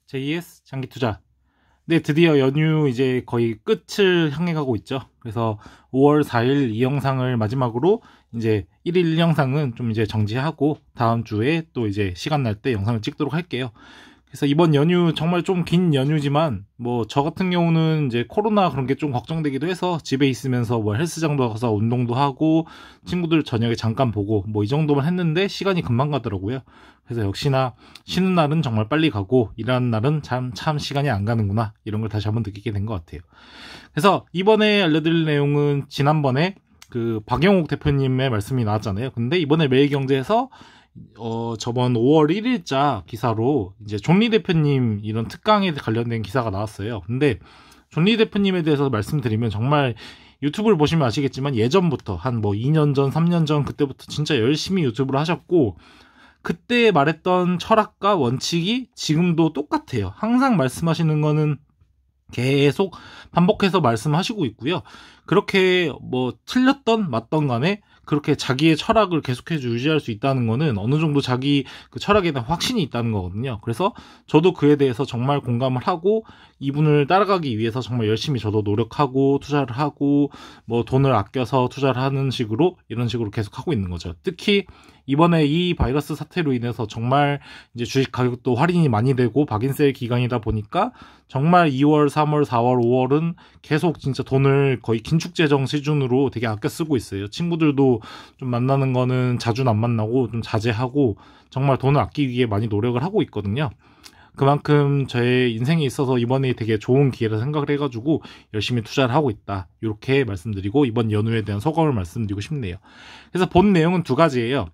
JS 장기투자. 네, 드디어 연휴 이제 거의 끝을 향해 가고 있죠. 그래서 5월 4일 이 영상을 마지막으로 이제 1일 영상은 좀 이제 정지하고 다음 주에 또 이제 시간 날 때 영상을 찍도록 할게요. 그래서 이번 연휴 정말 좀 긴 연휴지만 뭐 저 같은 경우는 이제 코로나 그런 게 좀 걱정되기도 해서 집에 있으면서 뭐 헬스장도 가서 운동도 하고 친구들 저녁에 잠깐 보고 뭐 이 정도만 했는데 시간이 금방 가더라고요. 그래서 역시나 쉬는 날은 정말 빨리 가고 일하는 날은 참 시간이 안 가는구나, 이런 걸 다시 한번 느끼게 된 것 같아요. 그래서 이번에 알려드릴 내용은 지난번에 그 박영옥 대표님의 말씀이 나왔잖아요. 근데 이번에 매일경제에서 저번 5월 1일자 기사로 이제 존리 대표님 이런 특강에 관련된 기사가 나왔어요. 근데 존리 대표님에 대해서 말씀드리면 정말 유튜브를 보시면 아시겠지만 예전부터 한 뭐 2년 전, 3년 전 그때부터 진짜 열심히 유튜브를 하셨고, 그때 말했던 철학과 원칙이 지금도 똑같아요. 항상 말씀하시는 거는 계속 반복해서 말씀하시고 있고요. 그렇게 뭐 틀렸던 맞던 간에 그렇게 자기의 철학을 계속해서 유지할 수 있다는 거는 어느 정도 자기 그 철학에 대한 확신이 있다는 거거든요. 그래서 저도 그에 대해서 정말 공감을 하고 이분을 따라가기 위해서 정말 열심히 저도 노력하고 투자를 하고 뭐 돈을 아껴서 투자를 하는 식으로 이런 식으로 계속 하고 있는 거죠. 특히 이번에 이 바이러스 사태로 인해서 정말 이제 주식 가격도 할인이 많이 되고 박인세일 기간이다 보니까 정말 2월, 3월, 4월, 5월은 계속 진짜 돈을 거의 긴축재정 수준으로 되게 아껴 쓰고 있어요. 친구들도 좀 만나는 거는 자주는 안 만나고 좀 자제하고 정말 돈을 아끼기 위해 많이 노력을 하고 있거든요. 그만큼 저의 인생에 있어서 이번에 되게 좋은 기회라 생각을 해가지고 열심히 투자를 하고 있다, 이렇게 말씀드리고 이번 연휴에 대한 소감을 말씀드리고 싶네요. 그래서 본 내용은 두 가지예요.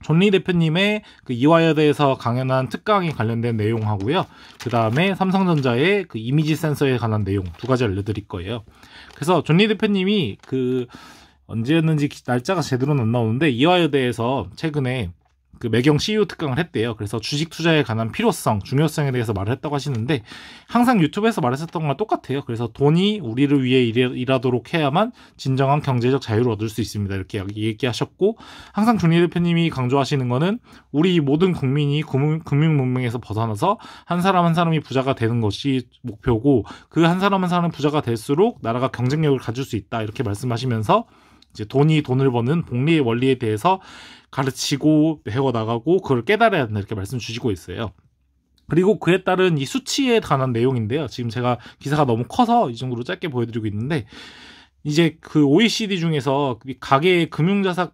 존리 대표님의 그 이화여대에서 강연한 특강에 관련된 내용하고요. 그 다음에 삼성전자의 그 이미지 센서에 관한 내용 두 가지 알려드릴 거예요. 그래서 존리 대표님이 그 언제였는지 날짜가 제대로는 안 나오는데 이화여대에서 최근에 그 매경 CU 특강을 했대요. 그래서 주식 투자에 관한 필요성, 중요성에 대해서 말을 했다고 하시는데 항상 유튜브에서 말했었던 거랑 똑같아요. 그래서 돈이 우리를 위해 일하도록 해야만 진정한 경제적 자유를 얻을 수 있습니다, 이렇게 얘기하셨고, 항상 존리 대표님이 강조하시는 거는 우리 모든 국민이 금융 문명에서 벗어나서 한 사람 한 사람이 부자가 되는 것이 목표고, 그 한 사람 한 사람 부자가 될수록 나라가 경쟁력을 가질 수 있다, 이렇게 말씀하시면서 이제 돈이 돈을 버는 복리의 원리에 대해서 가르치고 배워나가고 그걸 깨달아야 된다, 이렇게 말씀 주시고 있어요. 그리고 그에 따른 이 수치에 관한 내용인데요. 지금 제가 기사가 너무 커서 이 정도로 짧게 보여드리고 있는데, 이제 그 OECD 중에서 가계의 금융자산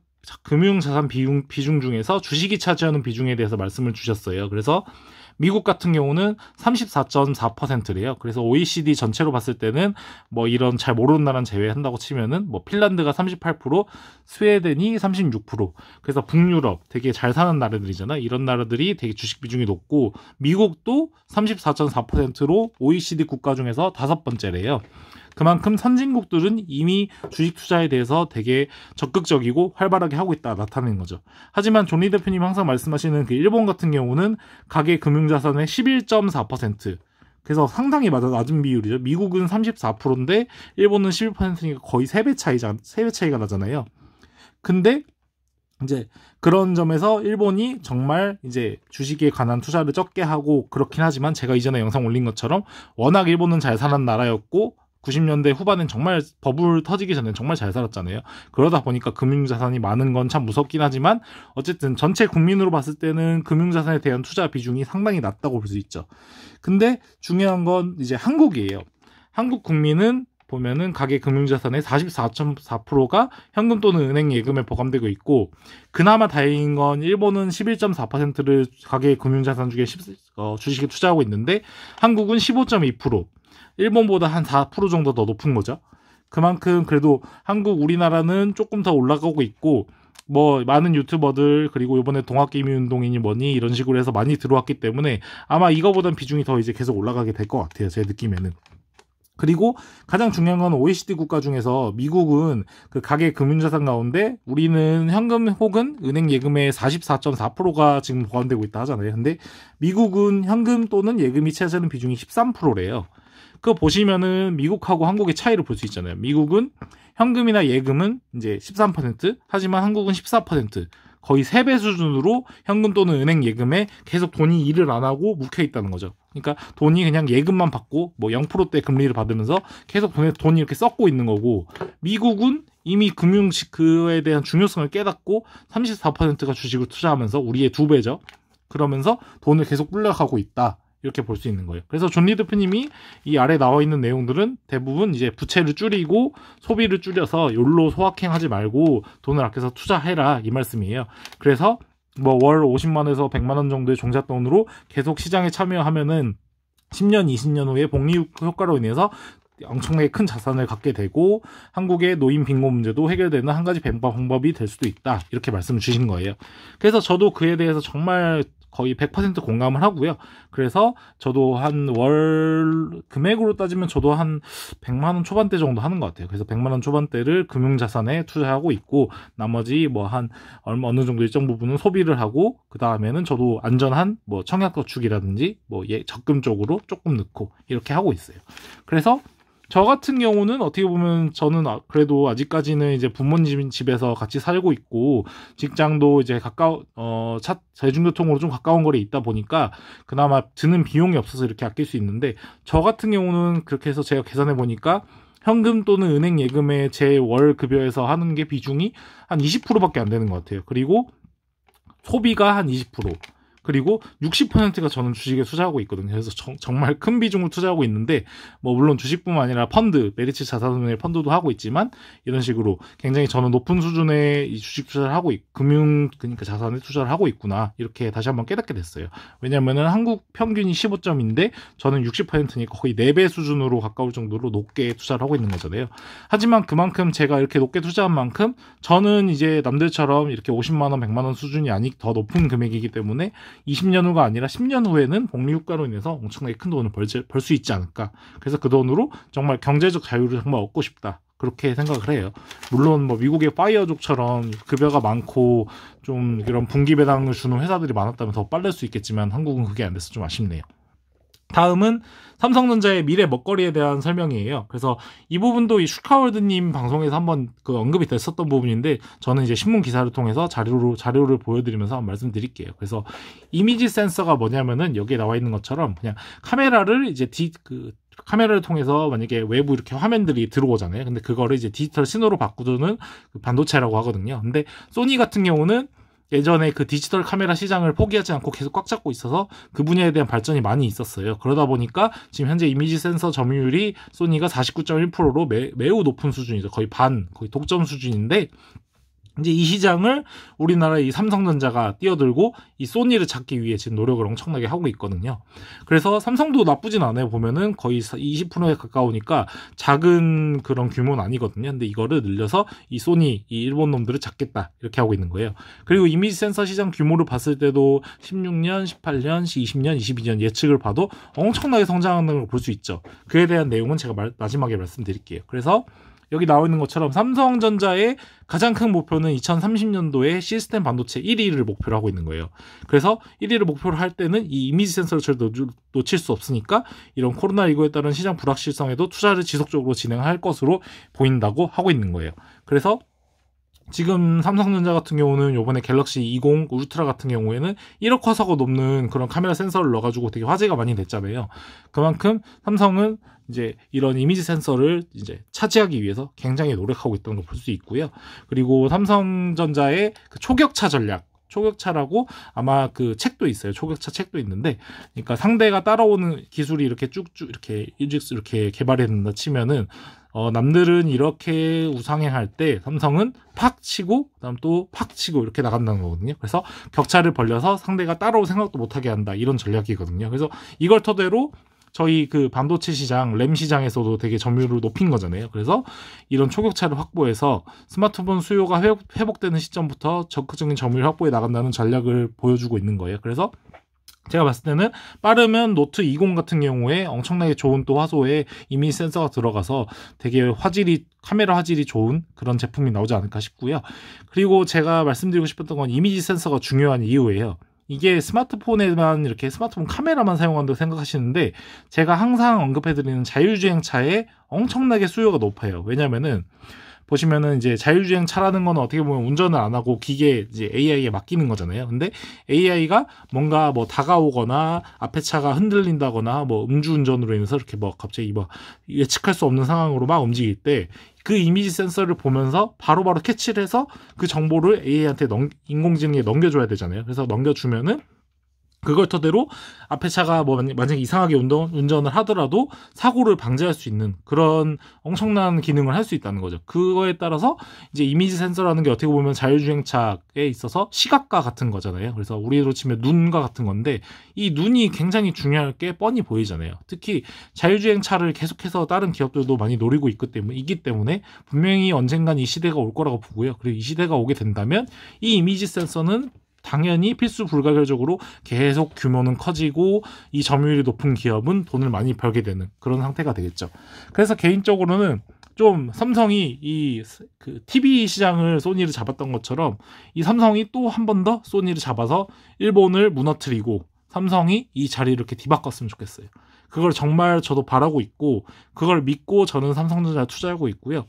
비중 중에서 주식이 차지하는 비중에 대해서 말씀을 주셨어요. 그래서 미국 같은 경우는 34.4%래요. 그래서 OECD 전체로 봤을 때는 뭐 이런 잘 모르는 나라는 제외한다고 치면은 뭐 핀란드가 38%, 스웨덴이 36%. 그래서 북유럽 되게 잘 사는 나라들이잖아. 이런 나라들이 되게 주식 비중이 높고, 미국도 34.4%로 OECD 국가 중에서 5번째래요. 그만큼 선진국들은 이미 주식 투자에 대해서 되게 적극적이고 활발하게 하고 있다 나타내는 거죠. 하지만 존리 대표님이 항상 말씀하시는 그 일본 같은 경우는 가계 금융자산의 11.4%. 그래서 상당히 낮은 비율이죠. 미국은 34%인데 일본은 11%니까 거의 3배 차이가 나잖아요. 근데 이제 그런 점에서 일본이 정말 이제 주식에 관한 투자를 적게 하고 그렇긴 하지만, 제가 이전에 영상 올린 것처럼 워낙 일본은 잘 사는 나라였고 90년대 후반엔 정말 버블 터지기 전에 정말 잘 살았잖아요. 그러다 보니까 금융자산이 많은 건 참 무섭긴 하지만 어쨌든 전체 국민으로 봤을 때는 금융자산에 대한 투자 비중이 상당히 낮다고 볼 수 있죠. 근데 중요한 건 이제 한국이에요. 한국 국민은 보면은 가계 금융자산의 44.4%가 현금 또는 은행 예금에 포함되고 있고, 그나마 다행인 건 일본은 11.4%를 가계 금융자산 중에 주식에 투자하고 있는데 한국은 15.2%, 일본보다 한 4% 정도 더 높은 거죠. 그만큼 그래도 우리나라는 조금 더 올라가고 있고, 뭐 많은 유튜버들 그리고 이번에 동학개미운동이니 뭐니 이런 식으로 해서 많이 들어왔기 때문에 아마 이거보단 비중이 더 이제 계속 올라가게 될 것 같아요, 제 느낌에는. 그리고 가장 중요한 건 OECD 국가 중에서 미국은 그 가계 금융자산 가운데 우리는 현금 혹은 은행 예금의 44.4%가 지금 포함되고 있다 하잖아요. 근데 미국은 현금 또는 예금이 차지하는 비중이 13%래요. 그거 보시면은 미국하고 한국의 차이를 볼 수 있잖아요. 미국은 현금이나 예금은 이제 13%, 하지만 한국은 14%. 거의 3배 수준으로 현금 또는 은행 예금에 계속 돈이 일을 안 하고 묵혀 있다는 거죠. 그러니까 돈이 그냥 예금만 받고 뭐 0%대 금리를 받으면서 계속 돈이 이렇게 썩고 있는 거고, 미국은 이미 금융식 그에 대한 중요성을 깨닫고 34%가 주식을 투자하면서 우리의 2배죠. 그러면서 돈을 계속 불려가고 있다. 이렇게 볼 수 있는 거예요. 그래서 존 리 대표님이 이 아래 나와 있는 내용들은 대부분 이제 부채를 줄이고 소비를 줄여서 욜로 소확행하지 말고 돈을 아껴서 투자해라 이 말씀이에요. 그래서 뭐 월 50만에서 100만 원 정도의 종잣돈으로 계속 시장에 참여하면은 10년, 20년 후에 복리 효과로 인해서 엄청나게 큰 자산을 갖게 되고 한국의 노인 빈곤 문제도 해결되는 한 가지 방법이 될 수도 있다. 이렇게 말씀을 주신 거예요. 그래서 저도 그에 대해서 정말 거의 100% 공감을 하고요. 그래서 저도 한 월 금액으로 따지면 저도 한 100만 원 초반대 정도 하는 것 같아요. 그래서 100만 원 초반대를 금융자산에 투자하고 있고, 나머지 뭐 한 어느 정도 일정 부분은 소비를 하고, 그 다음에는 저도 안전한 뭐 청약저축이라든지 뭐 적금 쪽으로 조금 넣고 이렇게 하고 있어요. 그래서 저 같은 경우는 어떻게 보면 저는 그래도 아직까지는 이제 부모님 집에서 같이 살고 있고, 직장도 이제 대중교통으로 좀 가까운 거리에 있다 보니까 그나마 드는 비용이 없어서 이렇게 아낄 수 있는데, 저 같은 경우는 그렇게 해서 제가 계산해 보니까 현금 또는 은행 예금에 제 월 급여에서 하는 게 비중이 한 20%밖에 안 되는 것 같아요. 그리고 소비가 한 20%. 그리고 60%가 저는 주식에 투자하고 있거든요. 그래서 정말 큰 비중을 투자하고 있는데, 뭐 물론 주식뿐만 아니라 펀드, 메리츠 자산운용 펀드도 하고 있지만, 이런 식으로 굉장히 저는 높은 수준의 이 주식 투자를 하고 그러니까 자산에 투자를 하고 있구나, 이렇게 다시 한번 깨닫게 됐어요. 왜냐면은 한국 평균이 15점인데 저는 60%니까 거의 4배 수준으로 가까울 정도로 높게 투자를 하고 있는 거잖아요. 하지만 그만큼 제가 이렇게 높게 투자한 만큼 저는 이제 남들처럼 이렇게 50만 원, 100만 원 수준이 아니 더 높은 금액이기 때문에 20년 후가 아니라 10년 후에는 복리 효과로 인해서 엄청나게 큰 돈을 벌 수 있지 않을까. 그래서 그 돈으로 정말 경제적 자유를 정말 얻고 싶다. 그렇게 생각을 해요. 물론 뭐 미국의 파이어족처럼 급여가 많고 좀 이런 분기 배당을 주는 회사들이 많았다면 더 빠를 수 있겠지만, 한국은 그게 안 돼서 좀 아쉽네요. 다음은 삼성전자의 미래 먹거리에 대한 설명이에요. 그래서 이 부분도 이 슈카월드님 방송에서 한번 그 언급이 됐었던 부분인데, 저는 이제 신문 기사를 통해서 자료를 보여드리면서 한번 말씀드릴게요. 그래서 이미지 센서가 뭐냐면은 여기에 나와 있는 것처럼 그냥 카메라를 이제 카메라를 통해서 만약에 외부 이렇게 화면들이 들어오잖아요. 근데 그거를 이제 디지털 신호로 바꾸는 그 반도체라고 하거든요. 근데 소니 같은 경우는 예전에 그 디지털 카메라 시장을 포기하지 않고 계속 꽉 잡고 있어서 그 분야에 대한 발전이 많이 있었어요. 그러다 보니까 지금 현재 이미지 센서 점유율이 소니가 49.1%로 매우 높은 수준이죠. 거의 독점 수준인데, 이제 이 시장을 우리나라의 이 삼성전자가 뛰어들고 이 소니를 잡기 위해 지금 노력을 엄청나게 하고 있거든요. 그래서 삼성도 나쁘진 않아요. 보면은 거의 20%에 가까우니까 작은 그런 규모는 아니거든요. 근데 이거를 늘려서 이 소니, 이 일본 놈들을 잡겠다, 이렇게 하고 있는 거예요. 그리고 이미지 센서 시장 규모를 봤을 때도 16년, 18년, 20년, 22년 예측을 봐도 엄청나게 성장하는 걸 볼 수 있죠. 그에 대한 내용은 제가 마지막에 말씀드릴게요. 그래서 여기 나와 있는 것처럼 삼성전자의 가장 큰 목표는 2030년도에 시스템 반도체 1위를 목표로 하고 있는 거예요. 그래서 1위를 목표로 할 때는 이 이미지 센서를 절대 놓칠 수 없으니까 이런 코로나19에 따른 시장 불확실성에도 투자를 지속적으로 진행할 것으로 보인다고 하고 있는 거예요. 그래서 지금 삼성전자 같은 경우는 요번에 갤럭시 20 울트라 같은 경우에는 1억 화소가 넘는 그런 카메라 센서를 넣어가지고 되게 화제가 많이 됐잖아요. 그만큼 삼성은 이제 이런 이미지 센서를 이제 차지하기 위해서 굉장히 노력하고 있다는 걸 볼 수 있고요. 그리고 삼성전자의 그 초격차 전략, 초격차라고 아마 그 책도 있어요. 초격차 책도 있는데, 그러니까 상대가 따라오는 기술이 이렇게 쭉쭉 이렇게 개발했는다 치면은 남들은 이렇게 우상향할 때 삼성은 팍 치고 그다음 또 팍 치고 이렇게 나간다는 거거든요. 그래서 격차를 벌려서 상대가 따라올 생각도 못하게 한다, 이런 전략이거든요. 그래서 이걸 토대로 저희 그 반도체 시장, 램 시장에서도 되게 점유율을 높인 거잖아요. 그래서 이런 초격차를 확보해서 스마트폰 수요가 회복되는 시점부터 적극적인 점유율 확보에 나간다는 전략을 보여주고 있는 거예요. 그래서 제가 봤을 때는 빠르면 노트 20 같은 경우에 엄청나게 좋은 또 화소에 이미지 센서가 들어가서 되게 카메라 화질이 좋은 그런 제품이 나오지 않을까 싶고요. 그리고 제가 말씀드리고 싶었던 건 이미지 센서가 중요한 이유예요. 이게 스마트폰에만 이렇게 스마트폰 카메라만 사용한다고 생각하시는데, 제가 항상 언급해드리는 자율주행차에 엄청나게 수요가 높아요. 왜냐면은 보시면은 이제 자율주행 차라는 거는 어떻게 보면 운전을 안 하고 기계 이제 AI에 맡기는 거잖아요. 근데 AI가 뭔가 뭐 다가오거나 앞에 차가 흔들린다거나 뭐 음주운전으로 인해서 이렇게 뭐 갑자기 뭐 예측할 수 없는 상황으로 막 움직일 때 그 이미지 센서를 보면서 바로바로 캐치를 해서 그 정보를 AI한테 인공지능에 넘겨줘야 되잖아요. 그래서 넘겨주면은 그걸 토대로 앞에 차가 뭐 만약에 이상하게 운전을 하더라도 사고를 방지할 수 있는 그런 엄청난 기능을 할 수 있다는 거죠. 그거에 따라서 이제 이미지 센서라는 게 어떻게 보면 자율주행차에 있어서 시각과 같은 거잖아요. 그래서 우리로 치면 눈과 같은 건데 이 눈이 굉장히 중요할 게 뻔히 보이잖아요. 특히 자율주행차를 계속해서 다른 기업들도 많이 노리고 있기 때문에 분명히 언젠간 이 시대가 올 거라고 보고요. 그리고 이 시대가 오게 된다면 이 이미지 센서는 당연히 필수 불가결적으로 계속 규모는 커지고 이 점유율이 높은 기업은 돈을 많이 벌게 되는 그런 상태가 되겠죠. 그래서 개인적으로는 좀 삼성이 그 TV 시장을 소니를 잡았던 것처럼 이 삼성이 또 한 번 더 소니를 잡아서 일본을 무너뜨리고 삼성이 이 자리를 이렇게 뒤바꿨으면 좋겠어요. 그걸 정말 저도 바라고 있고 그걸 믿고 저는 삼성전자에 투자하고 있고요.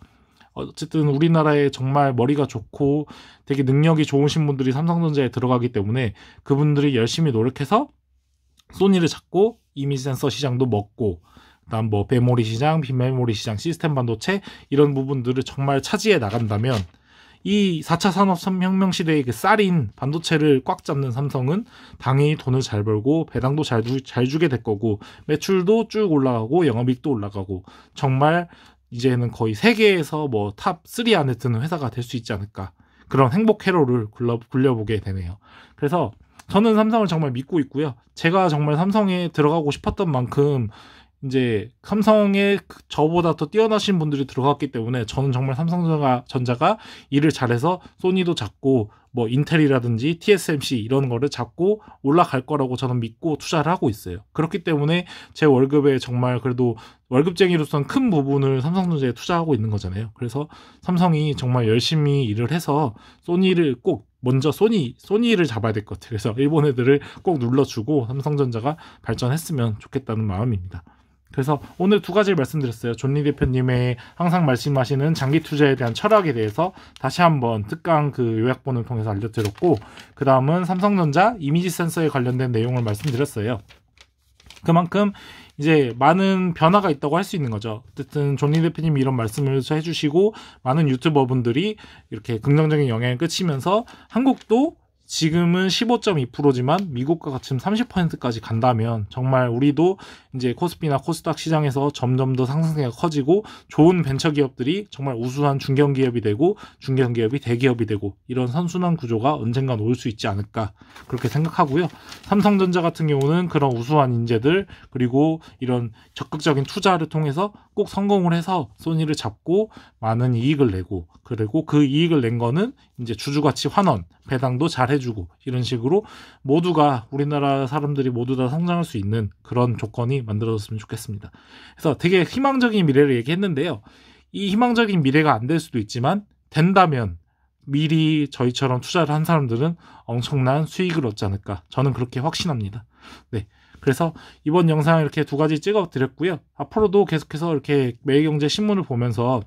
어쨌든 우리나라에 정말 머리가 좋고 되게 능력이 좋으신 분들이 삼성전자에 들어가기 때문에 그분들이 열심히 노력해서 소니를 잡고 이미지 센서 시장도 먹고 그다음 뭐 메모리 시장, 빈메모리 시장, 시스템 반도체 이런 부분들을 정말 차지해 나간다면 이 4차 산업혁명 시대의 그 쌀인 반도체를 꽉 잡는 삼성은 당연히 돈을 잘 벌고 배당도 잘 주게 될 거고 매출도 쭉 올라가고 영업이익도 올라가고 정말 이제는 거의 세계에서 뭐 탑 3 안에 드는 회사가 될 수 있지 않을까. 그런 행복 회로를 굴려보게 되네요. 그래서 저는 삼성을 정말 믿고 있고요. 제가 정말 삼성에 들어가고 싶었던 만큼 이제 삼성에 저보다 더 뛰어나신 분들이 들어갔기 때문에 저는 정말 삼성전자가 일을 잘해서 소니도 잡고 뭐 인텔이라든지 TSMC 이런 거를 잡고 올라갈 거라고 저는 믿고 투자를 하고 있어요. 그렇기 때문에 제 월급에 정말 그래도 월급쟁이로서는 큰 부분을 삼성전자에 투자하고 있는 거잖아요. 그래서 삼성이 정말 열심히 일을 해서 소니를 꼭 먼저 소니를 잡아야 될 것 같아요. 그래서 일본 애들을 꼭 눌러주고 삼성전자가 발전했으면 좋겠다는 마음입니다. 그래서 오늘 두 가지를 말씀드렸어요. 존리 대표님의 항상 말씀하시는 장기 투자에 대한 철학에 대해서 다시 한번 특강 그 요약본을 통해서 알려드렸고 그 다음은 삼성전자 이미지 센서에 관련된 내용을 말씀드렸어요. 그만큼 이제 많은 변화가 있다고 할 수 있는 거죠. 어쨌든 존리 대표님이 이런 말씀을 해주시고 많은 유튜버분들이 이렇게 긍정적인 영향을 끼치면서 한국도 지금은 15.2%지만 미국과 같이 30%까지 간다면 정말 우리도 이제 코스피나 코스닥 시장에서 점점 더 상승세가 커지고 좋은 벤처기업들이 정말 우수한 중견기업이 되고 중견기업이 대기업이 되고 이런 선순환 구조가 언젠간 올 수 있지 않을까 그렇게 생각하고요. 삼성전자 같은 경우는 그런 우수한 인재들 그리고 이런 적극적인 투자를 통해서 꼭 성공을 해서 소니를 잡고 많은 이익을 내고 그리고 그 이익을 낸 거는 이제 주주가치 환원 배당도 잘 해주고 이런 식으로 모두가 우리나라 사람들이 모두 다 성장할 수 있는 그런 조건이 만들어졌으면 좋겠습니다. 그래서 되게 희망적인 미래를 얘기했는데요. 이 희망적인 미래가 안 될 수도 있지만 된다면 미리 저희처럼 투자를 한 사람들은 엄청난 수익을 얻지 않을까 저는 그렇게 확신합니다. 네. 그래서 이번 영상 이렇게 두 가지 찍어 드렸고요. 앞으로도 계속해서 이렇게 매일경제 신문을 보면서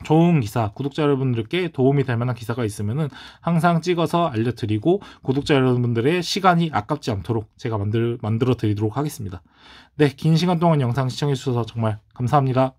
좋은 기사, 구독자 여러분들께 도움이 될 만한 기사가 있으면은 항상 찍어서 알려드리고 구독자 여러분들의 시간이 아깝지 않도록 제가 만들어 드리도록 하겠습니다. 네, 긴 시간 동안 영상 시청해 주셔서 정말 감사합니다.